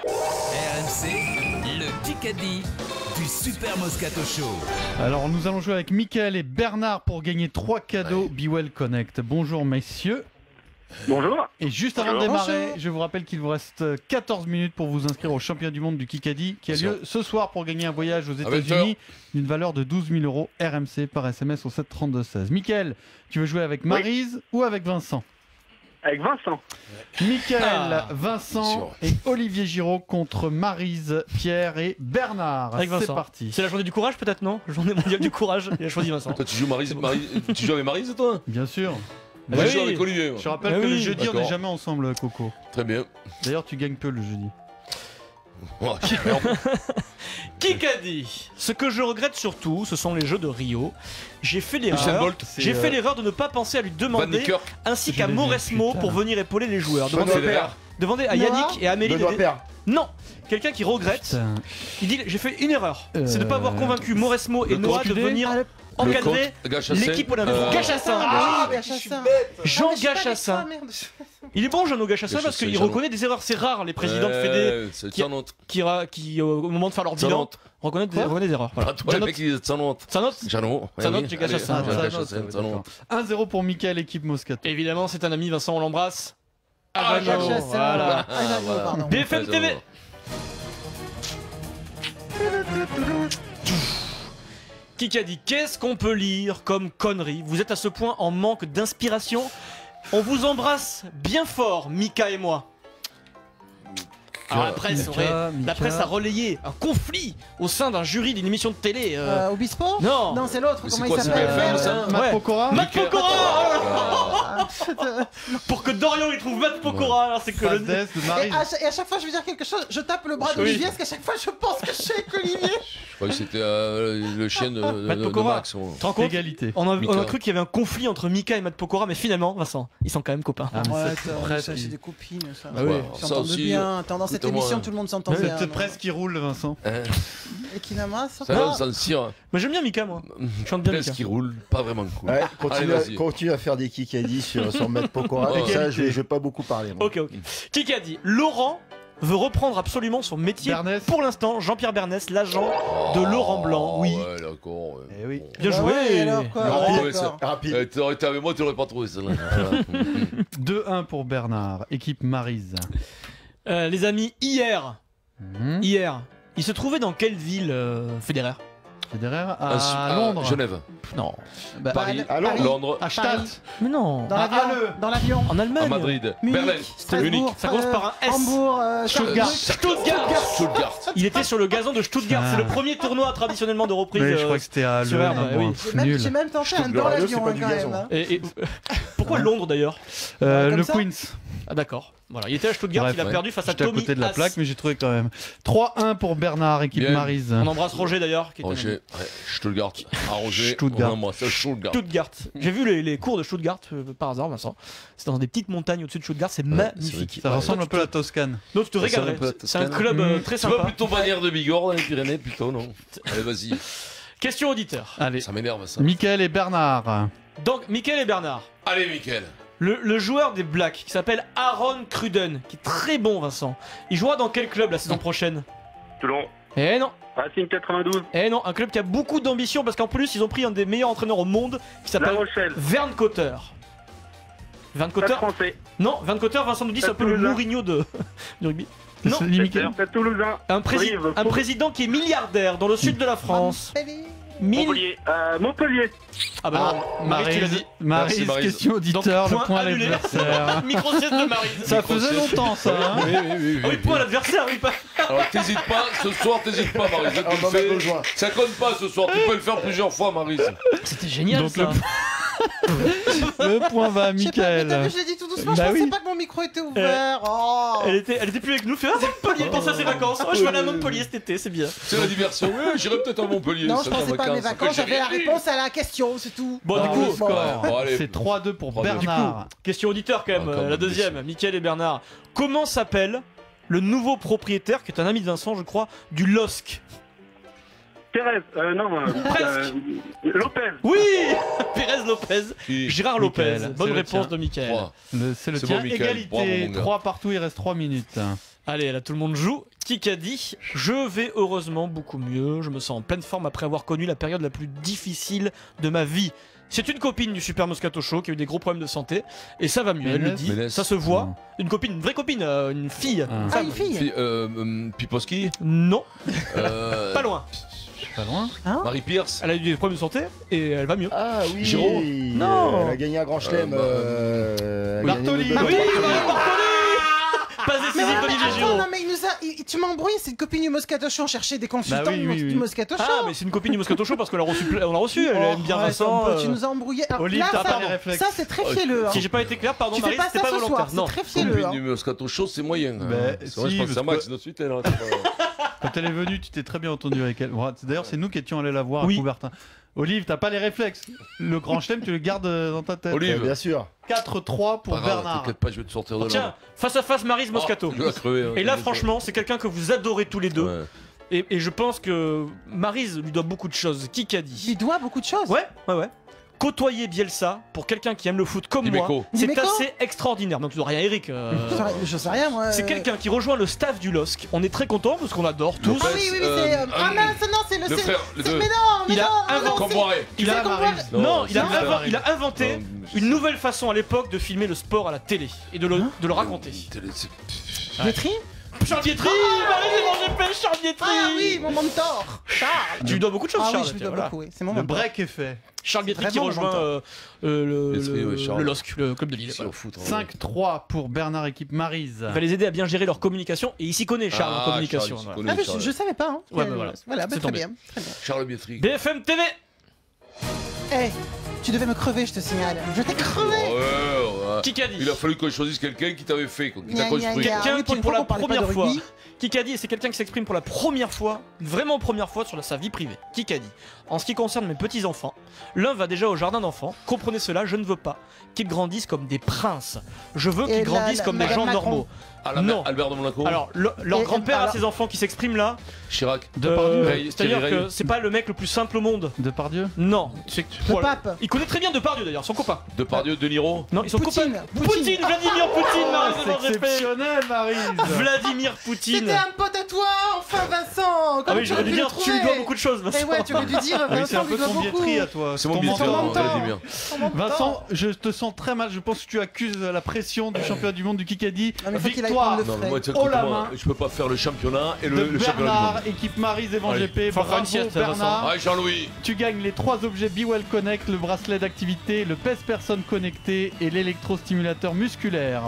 RMC, le Kikadi du Super Moscato Show. Alors nous allons jouer avec Mickaël et Bernard pour gagner 3 cadeaux Be Well Connect. Bonjour messieurs. Bonjour. Et juste avant de démarrer, je vous rappelle qu'il vous reste 14 minutes pour vous inscrire au championnat du monde du Kikadi qui a lieu ce soir pour gagner un voyage aux États-Unis d'une valeur de 12 000 € RMC par SMS au 7 32 16. Mickaël, tu veux jouer avec Maryse ou avec Vincent? Avec Vincent. Mickaël, Vincent et Olivier Giraud contre Maryse, Pierre et Bernard. Avec Vincent. C'est parti. C'est la journée du courage peut-être, non? Journée mondiale du courage. Il a choisi Vincent. Toi, tu joues tu joues avec Maryse, toi? Bien sûr. Moi, je joue avec Olivier. Moi. Je rappelle que le jeudi, on n'est jamais ensemble, Coco. Très bien. D'ailleurs, tu gagnes peu le jeudi. Kikadi. Ce que je regrette surtout, ce sont les Jeux de Rio. J'ai fait l'erreur de ne pas penser à lui demander, ainsi qu'à Mauresmo pour venir épauler les joueurs. Demandez à Yannick et à Amélie. Non, quelqu'un qui regrette. Il dit j'ai fait une erreur. C'est de ne pas avoir convaincu Mauresmo et Noah de venir encadrer l'équipe olympique. Gachassin. Jean Gachassin. Il est bon, Jean Gachassin, parce qu'il reconnaît des erreurs. C'est rare, les présidents de Fédé qui au moment de faire leur bilan, reconnaissent des erreurs. Voilà. Le mec, il est sans note. Sans note, j'ai Gachassin. 1-0 pour Mickaël, équipe Moscato. Évidemment, c'est un ami, Vincent, on l'embrasse. Voilà. BFM TV. Kikadi, qu'est-ce qu'on peut lire comme connerie? Vous êtes à ce point en manque d'inspiration? On vous embrasse bien fort, Mika et moi. Alors la presse a relayé un conflit au sein d'un jury d'une émission de télé. Obispo? Non, c'est l'autre. Comment il s'appelle? s'appelle? Matt Pokora. Matt Pokora. Pour que Dorian il trouve Matt Pokora, alors c'est que Et à chaque fois je veux dire quelque chose, je tape le bras d'Olivier parce qu'à chaque fois je pense que je suis avec Olivier. Je croyais que c'était le chien de Max. Tu te rends compte? Égalité. On a cru qu'il y avait un conflit entre Mika et Matt Pokora, mais finalement, Vincent, ils sont quand même copains. C'est des copines, ça. Bah oui. Ils s'entendent bien. Dans cette émission, tout le monde s'entend bien. C'est presse qui roule, Vincent. Et qui n'amasse. Ça s'en tire. Moi j'aime bien Mika, moi. Je chante bien Presse Mika. qui roule, pas vraiment cool. Ouais, continue à faire des kikadis sur Matt Pokora. Ça, je vais pas beaucoup parler. Moi. Ok. Kikadi, Laurent veut reprendre absolument son métier. Bernès. Pour l'instant, Jean-Pierre Bernès, l'agent de Laurent Blanc. Oui. Ouais, d'accord. Eh oui. Bien joué. Rapide. T'aurais été avec moi, tu l'aurais pas trouvé celle-là. 2-1 pour Bernard, équipe Maryse. Les amis, hier, il se trouvait dans quelle ville, Federer? Federer à Londres. Genève. Non. Paris. Paris. Londres. À Stade. Mais non. Dans l'avion. En Allemagne. À Madrid. Munich, Berlin. Strasbourg, Munich. Ça commence par un S. Hambourg, Stuttgart. Stuttgart. Il était sur le gazon de Stuttgart. C'est le premier tournoi traditionnellement de reprise. Mais je crois que c'était à sur Londres. Herbe, oui. J'ai même tenté un dans l'avion quand même. Et pourquoi Londres d'ailleurs? Le ça Queens. Ah d'accord. Voilà, il était à Stuttgart, Bref, il a perdu face à J'étais à Tommy côté de la Haas. plaque, mais j'ai trouvé quand même. 3-1 pour Bernard, équipe Bien. Maryse. On embrasse Roger d'ailleurs. Qui est un ami. Roger. Stuttgart. À Roger. Stuttgart. Stuttgart. Stuttgart. J'ai vu les cours de Stuttgart par hasard, Vincent. C'est dans des petites montagnes au-dessus de Stuttgart, c'est magnifique. Ça ressemble un peu à la Toscane. Non, tu te régalerais. C'est un club très Tu vois sympa. plutôt bannière de Bigorre dans les Pyrénées, plutôt, non? Allez, vas-y. Question auditeur. Allez. Ça m'énerve, ça. Mickaël et Bernard. Donc, Mickaël et Bernard. Allez, Mickaël. Le joueur des Blacks qui s'appelle Aaron Cruden, qui est très bon, Vincent. Il jouera dans quel club la saison prochaine? Toulon. Eh non. Racing 92. Eh non, un club qui a beaucoup d'ambition parce qu'en plus ils ont pris un des meilleurs entraîneurs au monde qui La s'appelle Rochelle. Vern Cotter. Vern Stade Cotter. français. Non, Vern Cotter, Vincent nous dit c'est un peu le Toulousain. Mourinho du rugby. Non, C'est Mickaël. Stade Toulousain. un président qui est milliardaire dans le sud de la France. Montpellier. Montpellier. Ah bah non, Marie, tu l'as dit. Maryse, Maryse. question auditeur, Donc, le point à annulé. l'adversaire. Micro-sieste de Marie. Ça faisait longtemps ça, hein. Oui. Ah oui, point à l'adversaire, oui, pas. Alors, t'hésites pas, ce soir, t'hésites pas, Maryse. Tu le fais. Ça compte pas ce soir, tu peux le faire plusieurs fois, Maryse. C'était génial Donc, ça. Le point va à Je sais pas, mais t'as vu, Mickaël. je l'ai dit tout doucement, Bah je pensais oui. pas que mon micro était ouvert. Oh. Elle était plus avec nous, fait ah, c'est Montpellier, pense à ses vacances. Oh, je vais aller à Montpellier cet été, c'est bien. C'est la diversion. Ouais, j'irai peut-être à Montpellier. Non, ça, je en pensais pas à mes vacances. vacances, j'avais la réponse à la question, c'est tout. Bon, du Ah, coup, le score. Bon, allez. C'est 3-2 pour 3-2. Bernard. question auditeur quand même, Ah, quand même, la deuxième, Mickaël et Bernard. Comment s'appelle le nouveau propriétaire, qui est un ami de Vincent, je crois, du LOSC? Thérèse. Non. Presque. Lopez. Oui. Pérez Lopez. Qui Gérard Lopez. Mickaël, Bonne c'est le réponse tien. de Mickaël. Trois. C'est le C'est tien. bon, Mickaël. Bravo, Égalité. mon gars. 3 partout, il reste 3 minutes. Allez, là tout le monde joue. Kikadi, je vais heureusement beaucoup mieux. Je me sens en pleine forme après avoir connu la période la plus difficile de ma vie. C'est une copine du Super Moscato Show qui a eu des gros problèmes de santé et ça va mieux, elle le dit, ça se voit. Une copine, une vraie copine, une fille. Une femme. Une fille. Piposki. Non. Pas loin. Pas loin. Hein Marie Pierce. Elle a eu des problèmes de santé et elle va mieux. Ah oui. Giraud. Non. Elle a gagné un grand chelem. Bartoli. Pas décisif d'Olivier Giraud. Non mais tu m'as embrouillé, c'est une copine du Moscato Show, on cherchait des consultants du Moscato Show. Ah mais c'est une copine du Moscato Show parce qu'on l'a reçu, elle aime bien Vincent. Tu nous as embrouillé. Olive, t'as pas les réflexes. Ça c'est très fielleux. Si j'ai pas été clair, pardon Tu fais Marie, pas c'était ça pas ce volontaire. soir, c'est très fielleux. Copine du Moscato Show, c'est moyen. C'est vrai, je pense à Max, de suite. Quand elle est venue, tu t'es très bien entendu avec elle. D'ailleurs, c'est nous qui étions allés la voir à Coubertin. Olive, t'as pas les réflexes. Le grand chelem, tu le gardes dans ta tête. Olive, bien sûr. 4-3 pour Bernard. T'inquiète pas, je vais te sortir de là. Tiens, face à face Maryse Moscato. Et là, franchement, c'est quelqu'un que vous adorez tous les deux. Et je pense que Maryse lui doit beaucoup de choses. Kikadi. Il doit beaucoup de choses. Ouais. Côtoyer Bielsa, pour quelqu'un qui aime le foot comme moi, c'est assez extraordinaire. Donc tu dois rien, Eric. Je sais rien, moi. C'est quelqu'un qui rejoint le staff du LOSC. On est très contents parce qu'on adore tous. Ah oui, c'est. Ah mince, non, c'est le frère. Mais non, il a inventé une nouvelle façon à l'époque de filmer le sport à la télé et de le raconter. Bietri Charles Bietri, Charles Bietri. Ah oui, mon mentor. Charles. Tu lui dois beaucoup de choses, Charles. Oui, je lui dois beaucoup, oui. C'est mon Le mentor. break est fait. Charles Bietri qui rejoint le LOSC, le club de Lille. 5-3 pour Bernard équipe Maryse. Il va les aider à bien gérer leur communication et il s'y connaît, Charles, en communication. Ah mais je savais pas. Hein. Voilà, très bien. Charles Bietri. BFM TV. Eh, tu devais me crever, je te signale. Je t'ai crevé. Kikadi. Il a fallu qu'on choisisse quelqu'un qui t'avait fait, qui t'a construit. Quelqu'un qui pour la première fois. Kikadi, c'est quelqu'un qui s'exprime pour la première fois, vraiment première fois sur sa vie privée. Kikadi. En ce qui concerne mes petits-enfants, l'un va déjà au jardin d'enfants. Comprenez cela, je ne veux pas qu'ils grandissent comme des princes. Je veux qu'ils grandissent comme des gens normaux. Non. Albert de Monaco. Alors, leur grand-père a ses enfants qui s'expriment là. Chirac. C'est-à-dire que c'est pas le mec le plus simple au monde. Depardieu. Non. Le pape. Il connaît très bien Depardieu d'ailleurs, son copain. Depardieu, De Niro. Non, ils sont Poutine. copains. Poutine, Vladimir Poutine, C'est exceptionnel, Maryse. Vladimir Poutine. C'était un pote à toi, enfin Vincent. Ah oui, j'aurais dû dire, tu lui dois beaucoup de choses, Vincent. Eh ouais, tu aurais dû dire, Oui, c'est un Vincent peu lui doit ton beaucoup. Bietri à toi. C'est mon mentor. Vladimir. Vincent, je te sens très mal. Je pense que tu accuses la pression du championnat du monde du Kikadi. Victoire haut la main. Je peux pas faire le championnat et le championnat du Bernard, monde. équipe Maryse et GP. Faut faire une Bravo sieste, Bernard. Ouais, Jean-Louis. Tu gagnes les 3 objets Be Well Connect, le bracelet d'activité, le pèse-personne connecté et l'électrostimulateur musculaire.